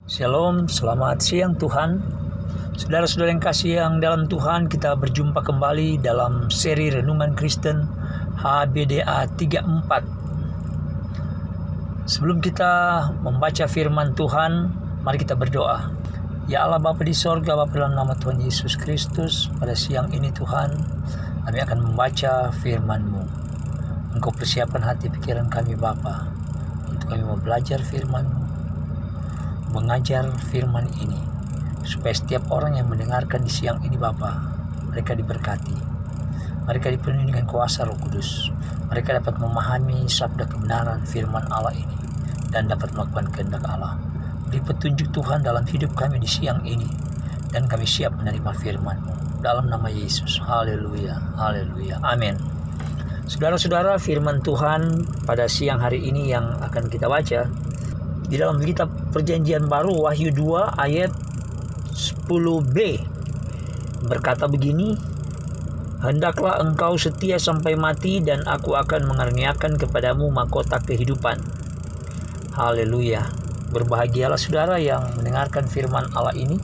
Shalom, selamat siang Tuhan. Saudara-saudara yang kasih yang dalam Tuhan, kita berjumpa kembali dalam seri Renungan Kristen HBDA 34. Sebelum kita membaca firman Tuhan, mari kita berdoa. Ya Allah Bapa di sorga, Bapa dalam nama Tuhan Yesus Kristus, pada siang ini Tuhan, kami akan membaca firman-Mu. Engkau persiapkan hati pikiran kami Bapa, untuk kami mau belajar firman-Mu, mengajar firman ini, supaya setiap orang yang mendengarkan di siang ini Bapa, mereka diberkati, mereka dipenuhi dengan kuasa Roh Kudus, mereka dapat memahami sabda kebenaran firman Allah ini dan dapat melakukan kehendak Allah. Beri petunjuk Tuhan dalam hidup kami di siang ini, dan kami siap menerima firman-Mu dalam nama Yesus. Haleluya, haleluya, amin. Saudara-saudara, firman Tuhan pada siang hari ini yang akan kita baca di dalam kitab Perjanjian Baru, Wahyu 2 ayat 10b, berkata begini, "Hendaklah engkau setia sampai mati, dan aku akan mengaruniakan kepadamu mahkota kehidupan." Haleluya. Berbahagialah saudara yang mendengarkan firman Allah ini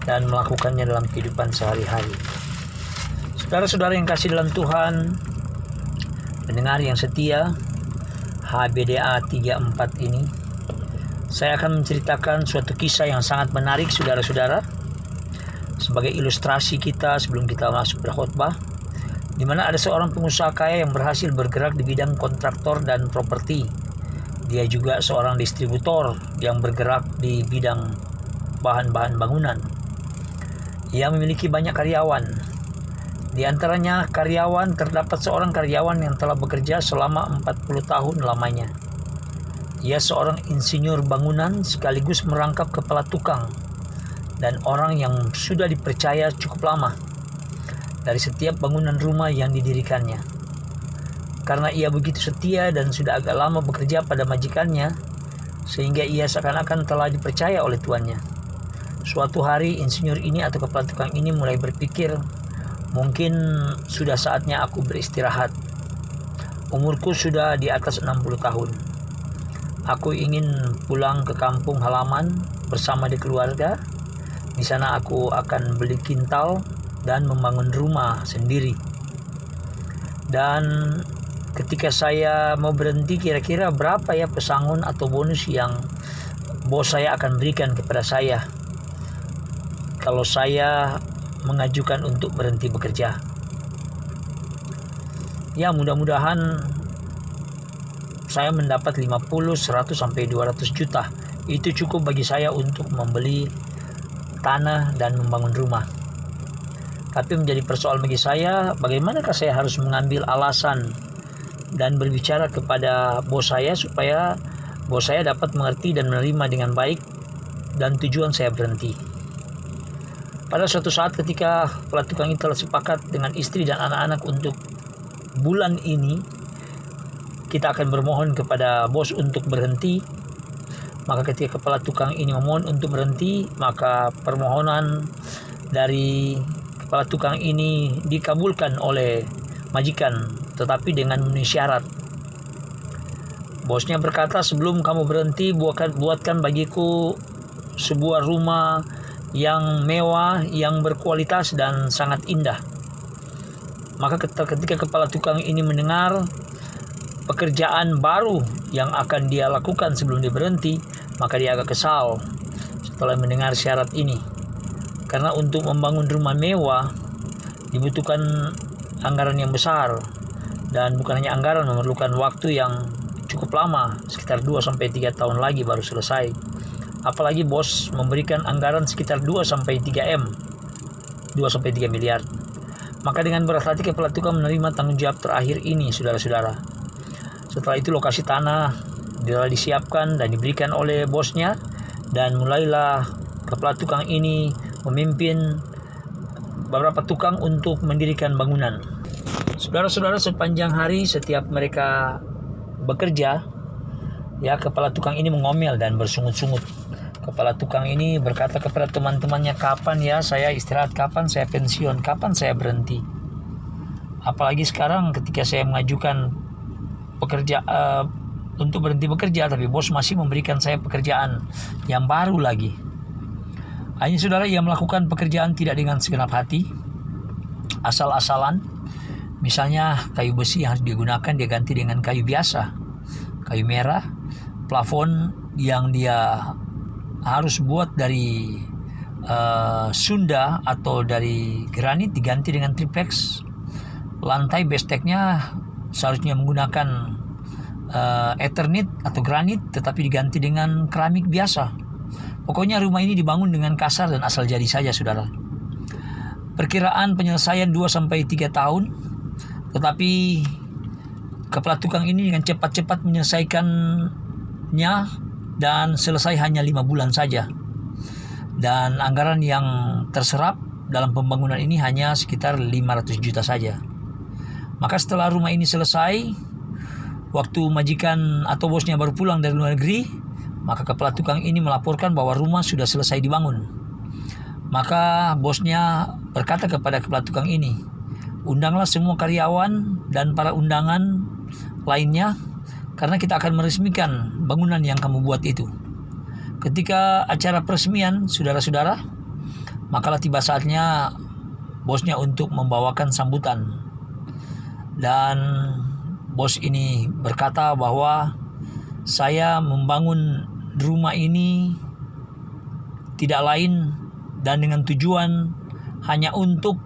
dan melakukannya dalam kehidupan sehari-hari. Saudara-saudara yang kasih dalam Tuhan, pendengar yang setia HBDA 34 ini, saya akan menceritakan suatu kisah yang sangat menarik saudara-saudara, sebagai ilustrasi kita sebelum kita masuk berkhotbah, di mana ada seorang pengusaha kaya yang berhasil bergerak di bidang kontraktor dan properti. Dia juga seorang distributor yang bergerak di bidang bahan-bahan bangunan. Ia memiliki banyak karyawan. Di antaranya terdapat seorang karyawan yang telah bekerja selama 40 tahun lamanya. Ia seorang insinyur bangunan sekaligus merangkap kepala tukang dan orang yang sudah dipercaya cukup lama dari setiap bangunan rumah yang didirikannya. Karena ia begitu setia dan sudah agak lama bekerja pada majikannya, sehingga ia seakan-akan telah dipercaya oleh tuannya. Suatu hari insinyur ini atau kepala tukang ini mulai berpikir, mungkin sudah saatnya aku beristirahat. Umurku sudah di atas 60 tahun. Aku ingin pulang ke kampung halaman bersama di keluarga. Di sana aku akan beli kintal dan membangun rumah sendiri. Dan ketika saya mau berhenti, kira-kira berapa ya pesangon atau bonus yang bos saya akan berikan kepada saya kalau saya mengajukan untuk berhenti bekerja? Ya, mudah-mudahan saya mendapat 50, 100 sampai 200 juta. Itu cukup bagi saya untuk membeli tanah dan membangun rumah. Tapi menjadi persoalan bagi saya, bagaimanakah saya harus mengambil alasan dan berbicara kepada bos saya supaya bos saya dapat mengerti dan menerima dengan baik dan tujuan saya berhenti. Pada suatu saat ketika kepala tukang itu telah sepakat dengan istri dan anak-anak untuk bulan ini kita akan bermohon kepada bos untuk berhenti, maka ketika kepala tukang ini memohon untuk berhenti, maka permohonan dari kepala tukang ini dikabulkan oleh majikan, tetapi dengan memenuhi syarat. Bosnya berkata, "Sebelum kamu berhenti, buatkan bagiku sebuah rumah yang mewah, yang berkualitas dan sangat indah." Maka ketika kepala tukang ini mendengar pekerjaan baru yang akan dia lakukan sebelum dia berhenti, maka dia agak kesal setelah mendengar syarat ini. Karena untuk membangun rumah mewah dibutuhkan anggaran yang besar, dan bukan hanya anggaran, memerlukan waktu yang cukup lama, sekitar 2-3 tahun lagi baru selesai. Apalagi bos memberikan anggaran sekitar 2-3 miliar. Maka dengan berat hati kepala tukang menerima tanggung jawab terakhir ini, saudara-saudara. Setelah itu lokasi tanah telah disiapkan dan diberikan oleh bosnya, dan mulailah kepala tukang ini memimpin beberapa tukang untuk mendirikan bangunan. Saudara-saudara, sepanjang hari setiap mereka bekerja, ya, kepala tukang ini mengomel dan bersungut-sungut. Kepala tukang ini berkata kepada teman-temannya, "Kapan ya saya istirahat, kapan saya pensiun, kapan saya berhenti? Apalagi sekarang ketika saya mengajukan untuk berhenti bekerja, tapi bos masih memberikan saya pekerjaan yang baru lagi. Hanya saudara, ia melakukan pekerjaan tidak dengan segenap hati, asal-asalan. Misalnya kayu besi yang harus digunakan dia ganti dengan kayu biasa, kayu merah. Plafon yang dia harus buat dari Sunda atau dari granit diganti dengan triplex. Lantai besteknya seharusnya menggunakan Eternit atau granit, tetapi diganti dengan keramik biasa. Pokoknya rumah ini dibangun dengan kasar dan asal jadi saja, saudara. Perkiraan penyelesaian 2-3 tahun, tetapi kepala tukang ini dengan cepat-cepat menyelesaikannya dan selesai hanya 5 bulan saja. Dan anggaran yang terserap dalam pembangunan ini hanya sekitar 500 juta saja. Maka setelah rumah ini selesai, waktu majikan atau bosnya baru pulang dari luar negeri, maka kepala tukang ini melaporkan bahwa rumah sudah selesai dibangun. Maka bosnya berkata kepada kepala tukang ini, undanglah semua karyawan dan para undangan lainnya, karena kita akan meresmikan bangunan yang kamu buat itu. Ketika acara peresmian, saudara-saudara, makalah tiba saatnya bosnya untuk membawakan sambutan. Dan bos ini berkata bahwa saya membangun rumah ini tidak lain dan dengan tujuan hanya untuk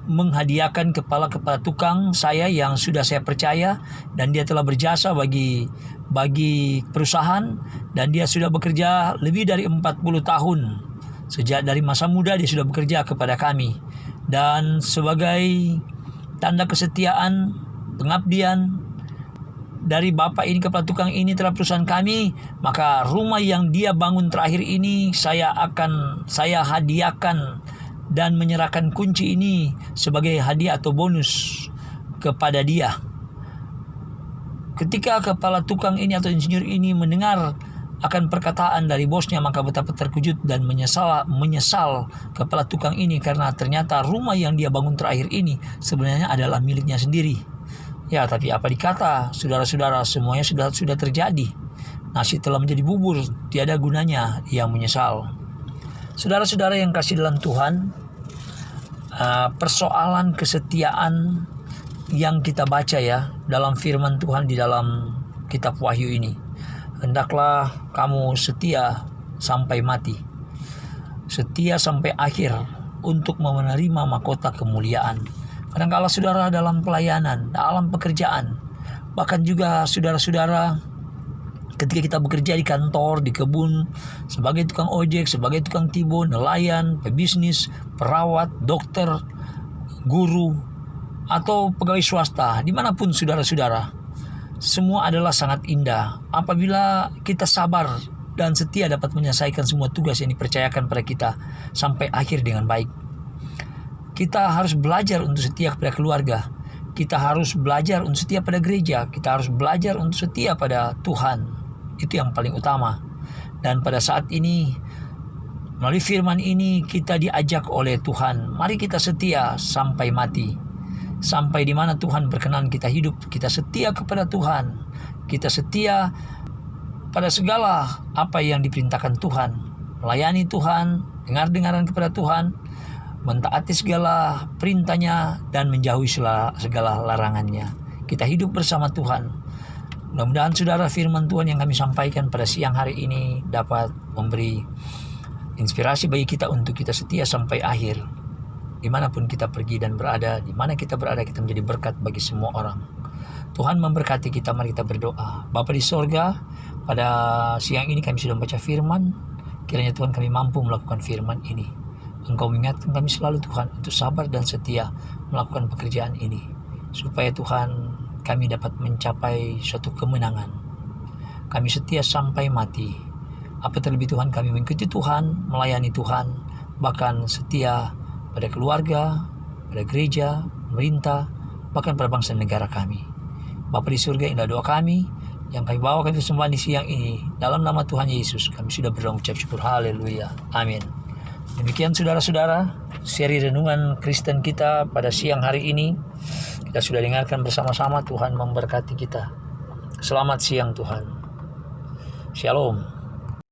menghadiahkan kepala-kepala tukang saya yang sudah saya percaya, dan dia telah berjasa bagi perusahaan, dan dia sudah bekerja lebih dari 40 tahun. Sejak dari masa muda dia sudah bekerja kepada kami, dan sebagai tanda kesetiaan, pengabdian dari bapak ini, kepala tukang ini terhadap perusahaan kami, maka rumah yang dia bangun terakhir ini saya hadiahkan dan menyerahkan kunci ini sebagai hadiah atau bonus kepada dia. Ketika kepala tukang ini atau insinyur ini mendengar akan perkataan dari bosnya, maka betapa terkejut dan menyesal kepala tukang ini, karena ternyata rumah yang dia bangun terakhir ini sebenarnya adalah miliknya sendiri. Ya, tapi apa dikata, saudara-saudara, semuanya sudah terjadi. Nasi telah menjadi bubur, tiada gunanya yang menyesal. Saudara-saudara yang kasih dalam Tuhan, persoalan kesetiaan yang kita baca ya dalam firman Tuhan di dalam kitab Wahyu ini. Hendaklah kamu setia sampai mati, setia sampai akhir untuk menerima mahkota kemuliaan. Kadang-kala saudara dalam pelayanan, dalam pekerjaan, bahkan juga saudara-saudara ketika kita bekerja di kantor, di kebun, sebagai tukang ojek, sebagai tukang tibo, nelayan, pebisnis, perawat, dokter, guru, atau pegawai swasta, dimanapun saudara-saudara, semua adalah sangat indah apabila kita sabar dan setia dapat menyelesaikan semua tugas yang dipercayakan pada kita sampai akhir dengan baik. Kita harus belajar untuk setia kepada keluarga, kita harus belajar untuk setia pada gereja, kita harus belajar untuk setia pada Tuhan. Itu yang paling utama. Dan pada saat ini, melalui firman ini kita diajak oleh Tuhan, mari kita setia sampai mati. Sampai di mana Tuhan berkenan kita hidup, kita setia kepada Tuhan. Kita setia pada segala apa yang diperintahkan Tuhan. Melayani Tuhan, dengar-dengaran kepada Tuhan, mentaati segala perintahnya, dan menjauhi segala larangannya. Kita hidup bersama Tuhan. Mudah-mudahan saudara, firman Tuhan yang kami sampaikan pada siang hari ini dapat memberi inspirasi bagi kita untuk kita setia sampai akhir. Dimanapun kita pergi dan berada, dimana kita berada, kita menjadi berkat bagi semua orang. Tuhan memberkati kita, mari kita berdoa. Bapa di sorga, pada siang ini kami sudah membaca firman. Kiranya Tuhan kami mampu melakukan firman ini. Engkau mengingatkan kami selalu Tuhan untuk sabar dan setia melakukan pekerjaan ini, supaya Tuhan kami dapat mencapai suatu kemenangan. Kami setia sampai mati. Apa terlebih Tuhan, kami mengikuti Tuhan, melayani Tuhan, bahkan setia pada keluarga, pada gereja, pemerintah, bahkan pada bangsa dan negara kami. Bapa di surga, inilah doa kami yang kami bawakan persembahan di siang ini. Dalam nama Tuhan Yesus, kami sudah berdoa mengucap syukur. Haleluya. Amin. Demikian saudara-saudara, seri renungan Kristen kita pada siang hari ini. Kita sudah dengarkan bersama-sama. Tuhan memberkati kita. Selamat siang Tuhan. Shalom.